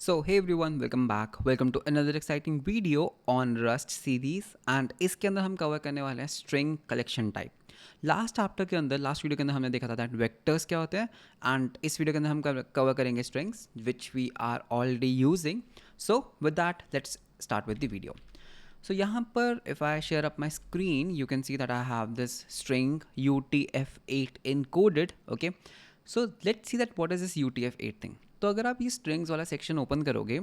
So hey everyone, welcome back. Welcome to another exciting video on Rust series and इसके अंदर हम cover करने वाले हैं string collection type. Last chapter के अंदर लास्ट वीडियो के अंदर हमने देखा था दैट वेक्टर्स क्या होते हैं एंड इस वीडियो के अंदर हम कवर करेंगे strings which we are already using. So with that let's start with the video. So यहाँ पर if I share up my screen, you can see that I have this string UTF-8 encoded. Okay, so let's see that what is this UTF-8 thing. तो अगर आप ये strings वाला section open करोगे,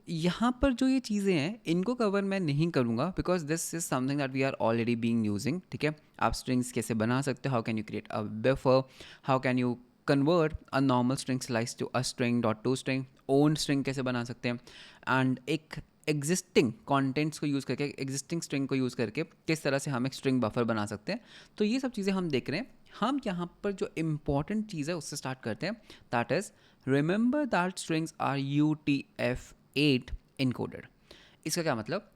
यहाँ पर जो ये चीज़ें हैं इनको कवर मैं नहीं करूँगा because this is something that we are already being using. ठीक है, आप स्ट्रिंग्स कैसे बना सकते हो, how can you create a buffer, how can you convert a normal string slice to a string dot to string, own string कैसे बना सकते हैं एंड एक एग्जिस्टिंग कॉन्टेंट्स को यूज़ करके एग्जिस्टिंग स्ट्रिंग को यूज़ करके किस तरह से हम एक स्ट्रिंग बफर बना सकते हैं. तो ये सब चीज़ें हम देख रहे हैं. हम यहाँ पर जो इम्पॉर्टेंट चीज़ है उससे स्टार्ट करते हैं. That is remember that strings are UTF-8 encoded. इसका क्या मतलब?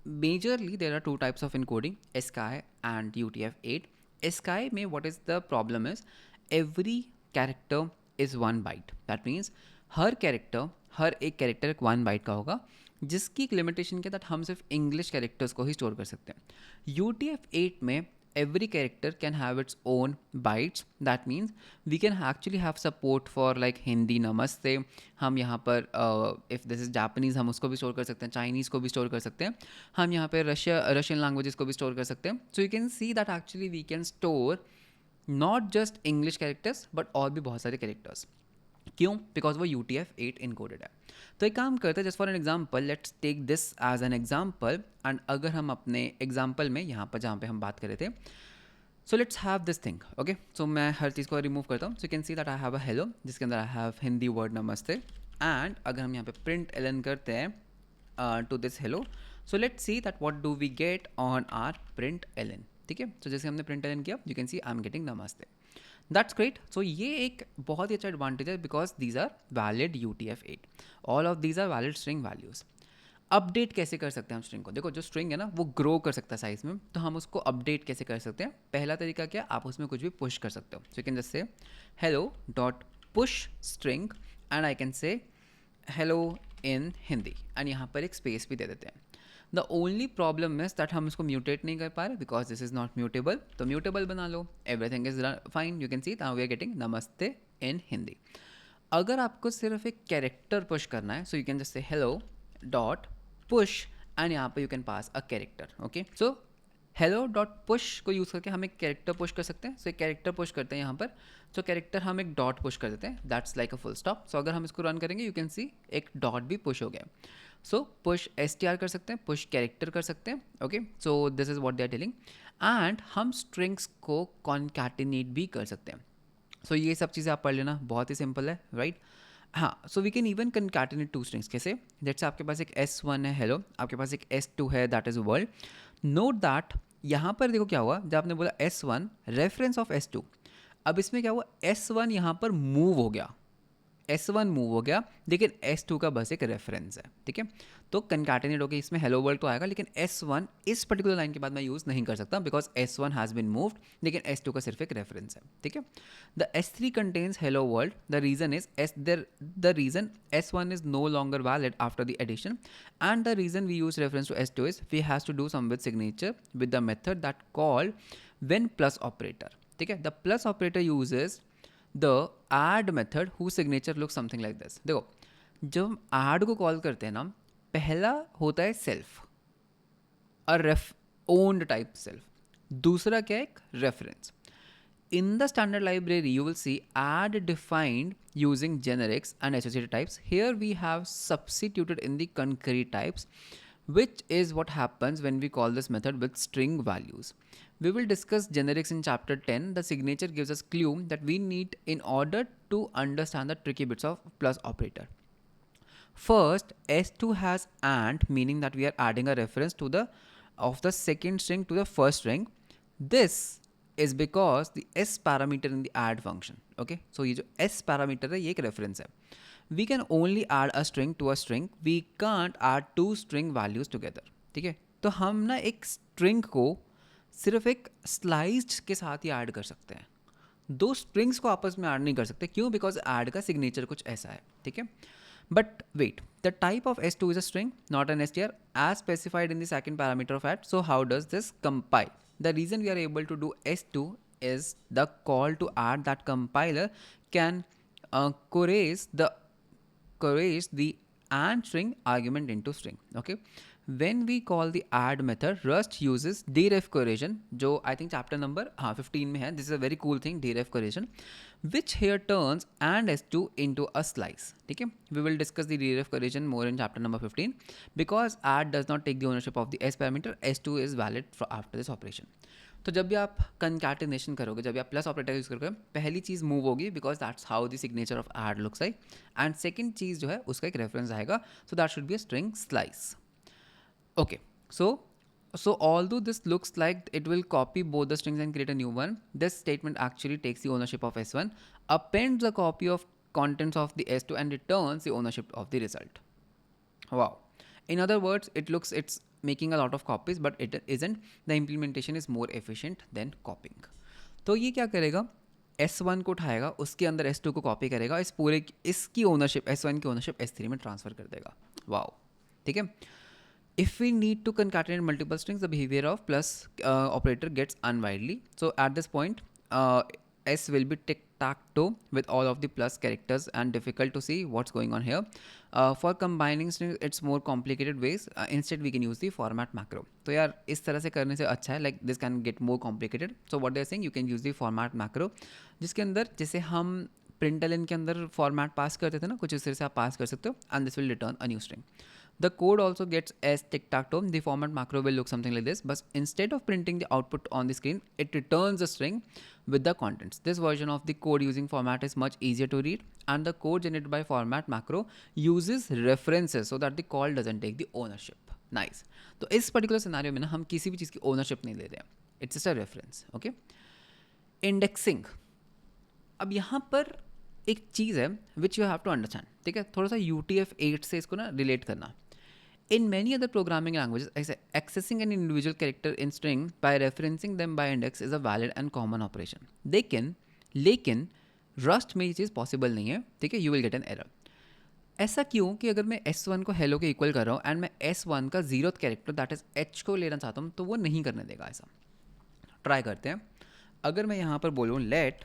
Majorly there are two types of encoding, ASCII and UTF-8. ASCII में what is the problem is every character is 1 byte. That means हर एक character 1 bite का होगा, जिसकी एक लिमिटेशन क्या दैट हम सिर्फ इंग्लिश कैरेक्टर्स को ही स्टोर कर सकते हैं. UTF-8 में every character can have its own bytes. That means we can actually have support for like Hindi नमस्ते. हम यहाँ पर if this is Japanese हम उसको भी स्टोर कर सकते हैं, Chinese को भी स्टोर कर सकते हैं, हम यहाँ पर Russian languages को भी स्टोर कर सकते हैं. So you can see that actually we can store not just English characters but और भी बहुत सारे characters. क्यों? बिकॉज वो UTF-8 इनकोडेड है. तो एक काम करते हैं, just for an example let's take this as an example and अगर हम अपने एग्जाम्पल में यहाँ पर जहाँ पे हम बात कर रहे थे, so let's have this thing. Okay, so मैं हर चीज़ को रिमूव करता हूँ. So you can see that I have a hello जिसके अंदर I have Hindi word namaste and अगर हम यहाँ पे प्रिंट एलन करते हैं to this hello, so let's see that what do we get on our println. ठीक है, तो जैसे हमने प्रिंट एलन किया you can see I am getting namaste. That's great. So ये एक बहुत ही अच्छा एडवांटेज है because these are valid UTF-8. All of these are valid string values. Update कैसे कर सकते हैं हम स्ट्रिंग को? देखो, जो स्ट्रिंग है ना वो ग्रो कर सकता है साइज में, तो हम उसको अपडेट कैसे कर सकते हैं? पहला तरीका क्या, आप उसमें कुछ भी पुश कर सकते हो. So you can just say hello dot push string and I can say hello in Hindi and यहाँ पर एक स्पेस भी दे देते हैं. The only problem is that हम इसको म्यूटेट नहीं कर पा रहे because this is not mutable. तो म्यूटेबल बना लो, everything is fine. You can see now we are getting namaste in Hindi. अगर आपको सिर्फ एक कैरेक्टर पुश करना है, सो you can just say hello dot push and यहाँ पर you can pass a character. Okay, so hello dot push को use करके हम एक कैरेक्टर पुश कर सकते हैं. सो एक कैरेक्टर पुश करते हैं यहाँ पर, सो कैरेक्टर हम एक डॉट पुश कर देते हैं. That's like a full stop. So अगर हम इसको रन करेंगे यू कैन सी एक डॉट भी पुश हो गया. सो पुश str कर सकते हैं, पुश कैरेक्टर कर सकते हैं. Okay, so this is what they are telling. And हम स्ट्रिंग्स को कॉन्कैटिनेट भी कर सकते हैं. सो ये सब चीज़ें आप पढ़ लेना, बहुत ही सिंपल है, राइट? हाँ, so we can even concatenate two strings. कैसे? जैसे आपके पास एक S1 है हेलो, आपके पास एक S2 है that is world. Note that यहाँ पर देखो क्या हुआ, जब आपने बोला S1 रेफरेंस ऑफ S2, अब इसमें क्या हुआ, S1 यहाँ पर मूव हो गया, S1 मूव हो गया, लेकिन S2 का बस एक रेफरेंस है. ठीक है, तो कन्कैटिनेट होकर इसमें हेलो वर्ल्ड तो आएगा, लेकिन S1 इस पर्टिकुलर लाइन के बाद मैं यूज़ नहीं कर सकता because S1 has been moved, लेकिन S2 का सिर्फ एक रेफरेंस है. ठीक है, the S3 contains hello world. The reason is the reason S1 is no longer valid after the addition and the reason we use reference to S2 is we has to do some with signature with the method that called when plus operator. ठीक है, the plus operator uses the add method whose signature looks something like this. देखो, जब हम add को call करते हैं ना, पहला होता है सेल्फ, अ ओन्ड टाइप सेल्फ. दूसरा क्या है, एक reference. In the standard library, you will see add defined using generics and associated types. Here we have substituted in the concrete types, which is what happens when we call this method with string values. We will discuss generics in chapter 10. The signature gives us clue that we need in order to understand the tricky bits of plus operator. First, S2 has AND, meaning that we are adding a reference to the second string to the first string. This is because the S parameter in the add function. Okay, so ये जो S parameter है ये एक reference है. We can only add a string to a string. We can't add two string values together. ठीक है, तो हम ना एक string को सिर्फ एक स्लाइस्ड के साथ ही ऐड कर सकते हैं, दो स्ट्रिंग्स को आपस में ऐड नहीं कर सकते. क्यों? बिकॉज ऐड का सिग्नेचर कुछ ऐसा है. ठीक है, But wait, the type of S2 is a string, not an str, as specified in the second parameter of add. So how does this compile? The reason we are able to do S2 is the call to add that compiler can chorase the and string argument into string. Okay, when we call the add method, Rust uses deref correlation, जो I think chapter number 15 में है. This is a very cool thing, deref correlation, which here turns and s2 into a slice. ठीक है, we will discuss the deref correlation more in chapter number 15 because add does not take the ownership of the s parameter. S2 is valid for after this operation. तो जब भी आप concatenation करोगे, जब भी आप प्लस ऑपरेटर यूज करोगे, पहली चीज़ मूव होगी because that's how the signature of add looks like, and second चीज़ जो है उसका एक रेफरेंस आएगा, so that should be a string slice. Okay, so although this looks like it will copy both the strings and create a new one, this statement actually takes the ownership of S1, appends a copy of contents of the S2 and returns the ownership of the result. Wow. In other words, it's making a lot of copies, but it isn't. The implementation is more efficient than copying. तो ये क्या करेगा, S1 को उठाएगा, उसके अंदर S2 को copy करेगा, इसकी ओनरशिप S1 की ओनरशिप S3 में ट्रांसफर कर देगा. वाओ, ठीक है. If we need to concatenate multiple strings, the behavior of plus operator gets unwidely. So at this point, S will be tic-tac-toe with all of the plus characters and difficult to see what's going on here. For combining strings, it's more complicated ways. Instead, we can use the format macro. तो यार इस तरह से करने से अच्छा है, like this can get more complicated. So what they're saying, you can use the format macro, जिसके अंदर जैसे हम println के अंदर फॉर्मेट पास करते थे ना, कुछ इस तरह से आप पास कर सकते हो, and this will return a new string. The code also gets as tic-tac-toe. The format macro will look something like this, but instead of printing the output on the screen, it returns a string with the contents. This version of the code using format is much easier to read, and the code generated by format macro uses references so that the call doesn't take the ownership. Nice. तो इस particular scenario में ना हम किसी भी चीज़ की ownership नहीं ले रहे हैं. It's just a reference. Okay. Indexing. अब यहाँ पर एक चीज़ है which you have to understand, ठीक है. थोड़ा सा UTF-8 से इसको ना रिलेट करना. In many other programming languages, accessing an individual character in string by referencing them by index is a valid and common operation. लेकिन Rust में ये चीज़ पॉसिबल नहीं है, ठीक है. You will get an error. ऐसा क्यों कि अगर मैं S1 को hello के इक्वल कर रहा हूँ एंड मैं S1 का 0th character that is H को लेना चाहता हूँ, तो वो नहीं करने देगा. ऐसा ट्राई करते हैं. अगर मैं यहाँ पर बोलूँ लेट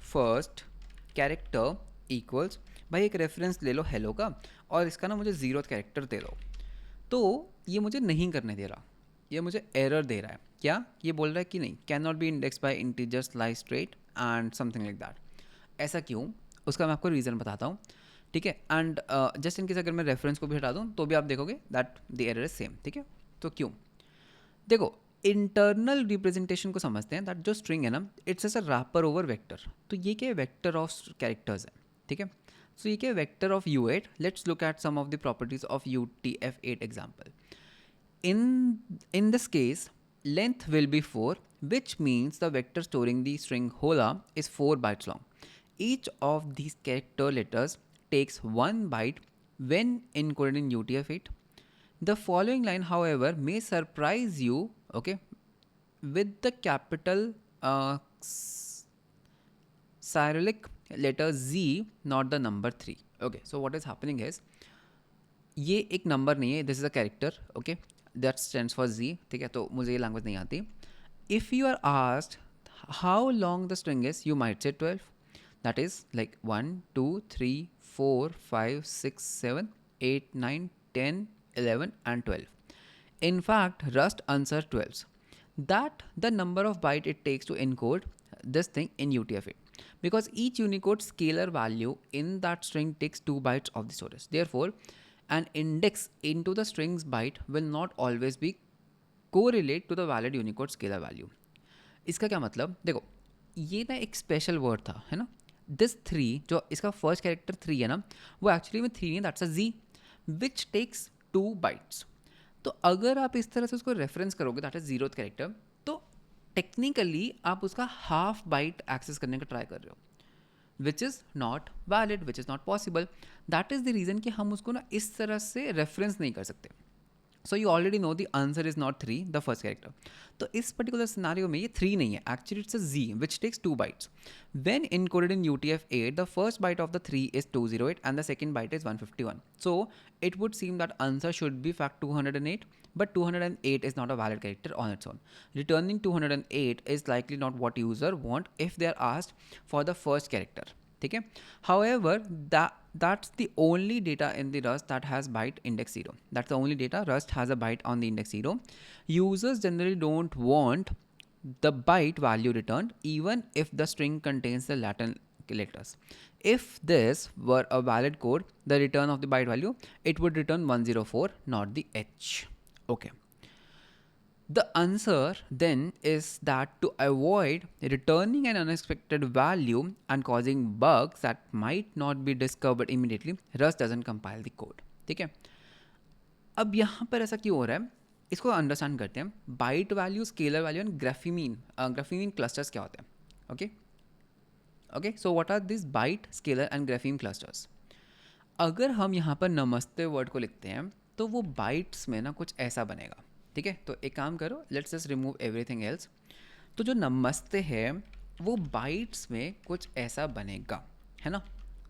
फर्स्ट कैरेक्टर इक्वल्स, भाई एक रेफरेंस ले लो हेलो का और इसका ना मुझे 0th कैरेक्टर दे दो, तो ये मुझे नहीं करने दे रहा, ये मुझे एरर दे रहा है. क्या ये बोल रहा है कि नहीं, can not be index bye integer slice straight and something like that. ऐसा क्यों, उसका मैं आपको रीज़न बताता हूँ, ठीक है. एंड जस्ट इन केस अगर मैं रेफरेंस को भी हटा दूँ तो भी आप देखोगे that the error is same, ठीक है. तो क्यों, देखो इंटरनल रिप्रेजेंटेशन को समझते हैं. दैट जो स्ट्रिंग है ना, it's S a rapper over vector. तो ये क्या वेक्टर ऑफ कैरेक्टर्स है, ठीक है. So you get vector of U8. Let's look at some of the properties of UTF-8 example. In this case, length will be 4, which means the vector storing the string hola is 4 bytes long. Each of these character letters takes 1 byte when encoded in UTF-8. The following line, however, may surprise you, okay, with the capital Cyrillic letter Z, not the number 3. Okay, so what is happening is, ये एक नंबर नहीं है, this is a character, okay, that stands for Z, ठीक है. तो मुझे ये लैंग्वेज नहीं आती. If you are asked how long the string is, you might say 12. That is like 1 2 3 4 5 6 7 8 9 10 11 and 12. In fact, Rust answers 12. That the number of bytes it takes to encode this thing in UTF-8. Because each Unicode scalar value in that string takes 2 bytes of the storage. Therefore, an index into the string's byte will not always be correlate to the valid Unicode scalar value. इसका क्या मतलब, देखो ये ना एक special word था, है ना. दिस 3 जो इसका फर्स्ट कैरेक्टर 3 है ना, वो एक्चुअली में 3 नहीं, that's a Z which takes 2 bytes. तो अगर आप इस तरह से उसको रेफरेंस करोगे दैट इज 0th कैरेक्टर, तो टेक्निकली आप उसका हाफ बाइट एक्सेस करने का ट्राई कर रहे हो, विच is not valid, which is not possible. That is the reason कि हम उसको ना इस तरह से रेफरेंस नहीं कर सकते. So you already know the answer is not 3 the first character. तो इस पर्टिकुलर सिनारियो में ये 3 नहीं है, actually it's a z which takes 2 bytes. When encoded in UTF-8, the first byte of the 3 is 208 and the second byte is 151. So it would seem that answer should be fact 208, but 208 is not a valid character on its own. Returning 208 is likely not what user want if they are asked for the first character. ठीक है. However, that's the only data in the Rust that has byte index 0. That's the only data Rust has a byte on the index 0. Users generally don't want the byte value returned even if the string contains the Latin letters. If this were a valid code, the return of the byte value, it would return 104, not the H. Okay. The answer then is that to avoid returning an unexpected value and causing bugs that might not be discovered immediately, Rust doesn't compile the code. ठीक है. अब यहाँ पर ऐसा क्यों हो रहा है, इसको अंडरस्टैंड करते हैं. Byte value, scalar value and grapheme clusters क्या होते हैं. Okay okay, so what are this byte, scalar and grapheme clusters. अगर हम यहाँ पर नमस्ते वर्ड को लिखते हैं तो वो बाइट्स में ना कुछ ऐसा बनेगा. ठीक है, तो एक काम करो, let's just remove everything else. तो जो नमस्ते है वो बाइट्स में कुछ ऐसा बनेगा, है ना.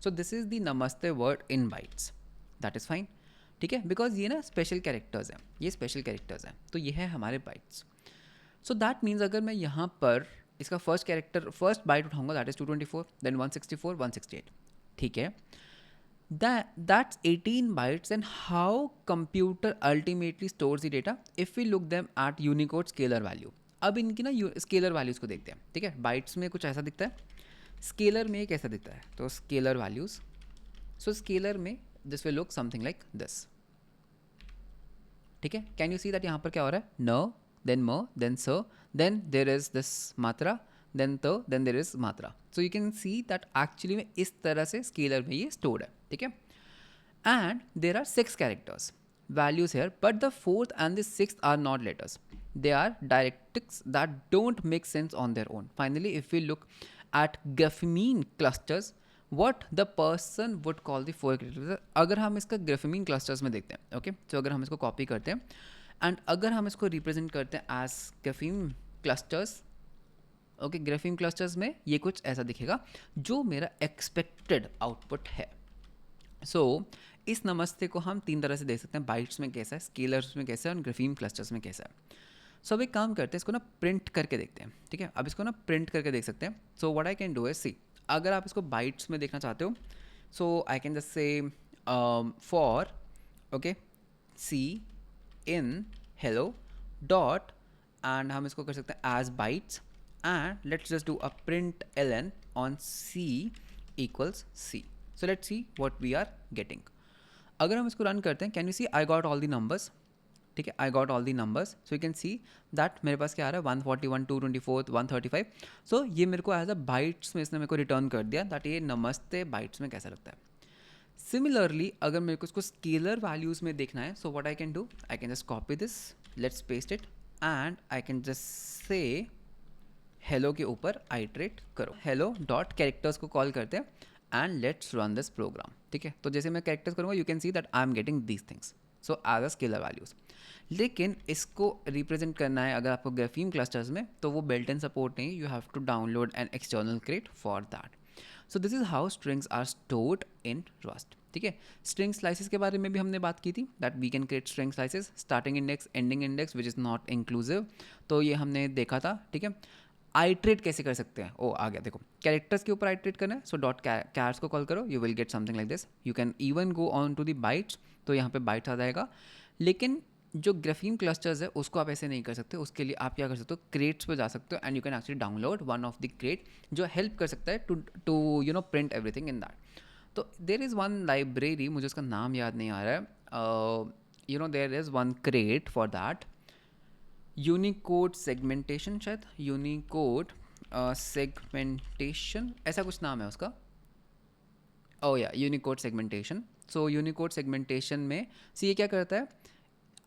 सो दिस इज़ द नमस्ते word in bytes. That is fine. ठीक है, बिकॉज ये ना स्पेशल कैरेक्टर्स हैं, ये स्पेशल कैरेक्टर्स हैं, तो ये है हमारे बाइट्स. सो दैट मीन्स अगर मैं यहाँ पर इसका फर्स्ट बाइट उठाऊंगा, दैट इज़ 224, देन 164, 168. ठीक है, that's 18 bytes. And how computer ultimately stores the data if we look them at Unicode scalar value. अब इनकी ना स्केलर वैल्यूज़ को देखते हैं. ठीक है, बाइट्स में कुछ ऐसा दिखता है, स्केलर में कैसा दिखता है. तो स्केलर वैल्यूज़, सो स्केलर में this will look something like this. ठीक है, कैन यू सी दैट यहाँ पर क्या हो रहा है, न, देन म, देन स, देन देर इज दिस मात्रा, देन त, देन देर इज मात्रा. सो you can see that actually में इस तरह से स्केलर में ये स्टोर्ड है. ठीक है, and there are 6 characters values here, but the 4th and the 6th are not letters. They are directics that don't make sense on their own. Finally, if we look at grapheme clusters, what the person would call the 4 characters. अगर हम इसका ग्राफीमीन clusters में देखते हैं, okay, तो अगर हम इसको कॉपी करते हैं एंड अगर हम इसको रिप्रेजेंट करते हैं एज ग्राफीम क्लस्टर्स, ओके, ग्राफीम क्लस्टर्स में ये कुछ ऐसा दिखेगा जो मेरा एक्सपेक्टेड आउटपुट है. सो इस नमस्ते को हम 3 तरह से देख सकते हैं, बाइट्स में कैसा है, स्केलर्स में कैसा है और ग्राफीम क्लस्टर्स में कैसा है. सो अब एक काम करते हैं, इसको ना प्रिंट करके देखते हैं. ठीक है, अब इसको ना प्रिंट करके देख सकते हैं. So what I can do is, see, अगर आप इसको बाइट्स में देखना चाहते हो, so I can just say for, okay, c in hello dot, and हम इसको कर सकते हैं as bytes, and let's just do a print ln on c equals c. So let's see what we are getting. अगर हम इसको run करते हैं, can you see I got all the numbers. ठीक है, आई got all the numbers. So you can see that मेरे पास क्या आ रहा है, 141, 224, 135. सो ये मेरे को एज अ बाइट्स में इसने मेरे को रिटर्न कर दिया दैट ये नमस्ते बाइट्स में कैसा लगता है. सिमिलरली अगर मेरे को इसको स्केलर वैल्यूज़ में देखना है, so what I can do, I can just copy this, let's paste it, and I can just say hello के ऊपर आइट्रेट करो, हेलो डॉट कैरेक्टर्स को कॉल करते हैं and let's run this program. ठीक है, तो जैसे मैं कैरेक्टर्स करूँगा, you can see that I am getting these things, so as a scalar values. लेकिन इसको रिप्रेजेंट करना है अगर आपको ग्राफीम क्लस्टर्स में, तो वो बिल्ट इन सपोर्ट नहीं, you have to download an external crate for that. So this is how strings are stored in Rust. ठीक है, स्ट्रिंग स्लाइसेस के बारे में भी हमने बात की थी, that we can create string slices, starting index, ending index which is not inclusive. तो ये हमने देखा था. ठीक है, आइट्रेट कैसे कर सकते हैं, ओ आ गया, देखो कैरेक्टर्स के ऊपर आइट्रेट करना है, सो डॉट कैर्स को कॉल करो, you will get something like this. You can even go on to the bytes, तो यहाँ पे बाइट्स आ जाएगा. लेकिन जो ग्राफीम क्लस्टर्स है उसको आप ऐसे नहीं कर सकते. उसके लिए आप क्या कर सकते हो, क्रेट्स पे जा सकते हो and you can actually download one of the crate जो हेल्प कर सकता है to you know print everything in that. तो देर इज़ वन लाइब्रेरी, मुझे उसका नाम याद नहीं आ रहा है, you know there is one crate for that, unicode segmentation, शायद यूनिकोड सेगमेंटेशन ऐसा कुछ नाम है उसका. Oh yeah unicode segmentation. So unicode segmentation में सी ये क्या करता है,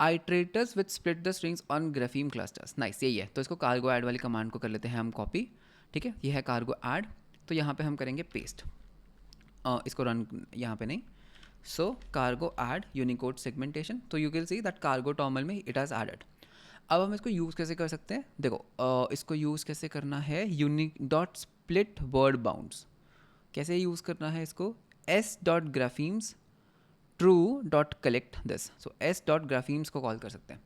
iterators with split the strings on grapheme clusters. Nice, यही है. तो इसको कार्गो ऐड वाली कमांड को कर लेते हैं हम कॉपी. ठीक है, ये है कार्गो ऐड. तो यहाँ पे हम करेंगे पेस्ट, इसको रन यहाँ पे नहीं. So cargo add unicode segmentation, तो you can see that cargo toml में इट हैज़ एडेड। अब हम इसको यूज़ कैसे कर सकते हैं, देखो इसको यूज़ कैसे करना है, unique dot split word bounds, कैसे यूज़ करना है इसको, s dot graphemes true dot collect this, so s dot graphemes को कॉल कर सकते हैं।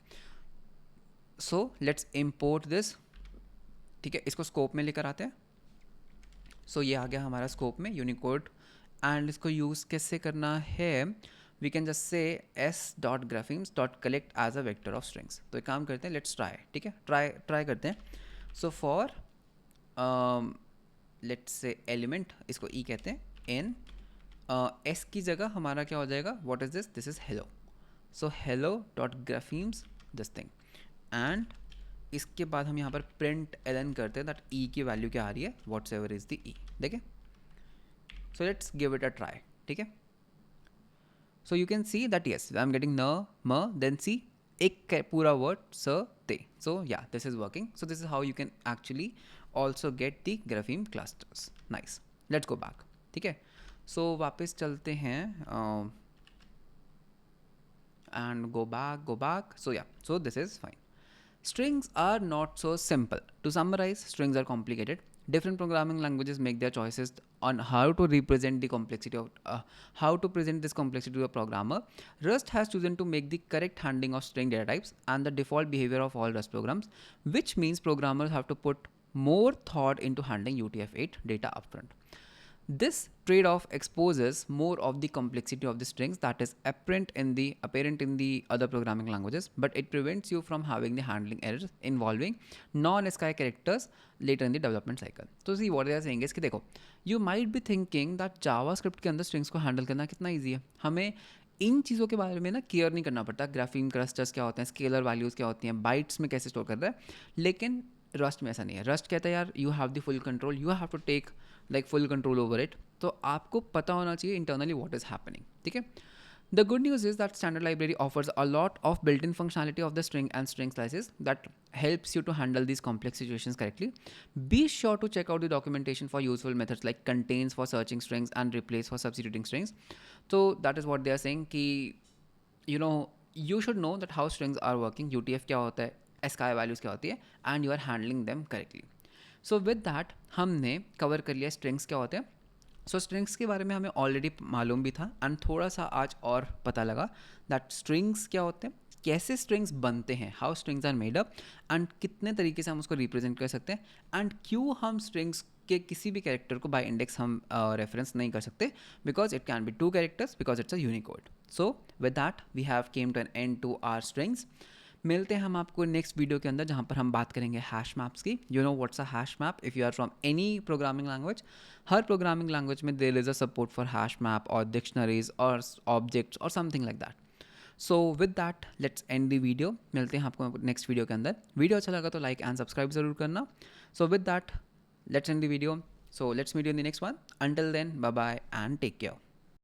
सो लेट्स इम्पोर्ट दिस, ठीक है, इसको स्कोप में लेकर आते हैं। सो ये आ गया हमारा स्कोप में यूनिकोड, एंड इसको यूज़ कैसे करना है, we can just say s dot graphemes dot collect as a vector of strings. तो एक काम करते हैं, लेट्स ट्राई, ठीक है, ट्राई करते हैं। So for let's say element, इसको ई कहते हैं, इन एस की जगह हमारा क्या हो जाएगा, what is this, this is hello. So hello dot graphemes this thing, and इसके बाद हम यहाँ पर प्रिंट एलन करते हैं दैट ई की वैल्यू क्या आ रही है, व्हाट्स एवर इज द ई, देखें। So let's give it a try, ठीक है। सो you can see that yes I am getting न म देन सी, एक पूरा वर्ड स ते, so yeah this is working. So this is how you can actually also get the grapheme clusters, nice. Let's go back, ठीक है। सो वापस चलते हैं एंड गो बैक, सो या, सो this is fine. Strings are not so simple. To summarize, strings are complicated. Different programming languages make their choices on how to represent the complexity of how to present this complexity to a programmer. Rust has chosen to make the correct handling of string data types and the default behavior of all Rust programs, which means programmers have to put more thought into handling UTF-8 data upfront. This trade-off exposes more of the complexity of the strings that is apparent in the other programming languages, but it prevents you from having the handling errors involving non-ASCII characters later in the development cycle. So see what they are saying is कि देखो, you might be thinking that JavaScript के अंदर strings को handle करना कितना easy है, हमें इन चीज़ों के बारे में ना केयर नहीं करना पड़ता, ग्राफीम क्लस्टर्स क्या होते हैं, स्केलर वैल्यूज़ क्या होती हैं, बाइट्स में कैसे स्टोर कर रहा है, लेकिन रस्ट में ऐसा नहीं है। रस्ट कहता है यार you have the full control, you have to take like full control over it, तो आपको पता होना चाहिए इंटरनली व्हाट इज हैपनिंग, ठीक है। The good news is that standard library offers a lot of built in functionality of the string and string slices that helps you to handle these complex situations correctly. Be sure to check out the documentation for useful methods like contains for searching strings and replace for substituting strings. So that is what they are saying कि you know you should know that how strings are working, UTF क्या होता है, ASCII values क्या होती है, and you are handling them correctly. So with that हमने cover कर लिया strings क्या होते हैं। सो स्ट्रिंग्स के बारे में हमें ऑलरेडी मालूम भी था एंड थोड़ा सा आज और पता लगा दैट स्ट्रिंग्स क्या होते हैं, कैसे स्ट्रिंग्स बनते हैं, how strings are made up, and कितने तरीके से हम उसको रिप्रेजेंट कर सकते हैं, एंड क्यों हम स्ट्रिंग्स के किसी भी कैरेक्टर को बाय इंडेक्स हम रेफरेंस नहीं कर सकते, because it can be 2 characters because it's a Unicode. So with that we have came to an end to our strings. मिलते हैं हम आपको नेक्स्ट वीडियो के अंदर जहाँ पर हम बात करेंगे हैश मैप्स की। You know what's a hash map if you are from any programming language. हर प्रोग्रामिंग लैंग्वेज में there is a support for hash map और डिक्शनरीज और ऑब्जेक्ट्स और something like that. So with that let's end the video. मिलते हैं आपको next video के अंदर। वीडियो अच्छा लगा तो लाइक एंड सब्सक्राइब ज़रूर करना। So with that let's end the video. So let's meet you in the next one. Until then bye bye and take care.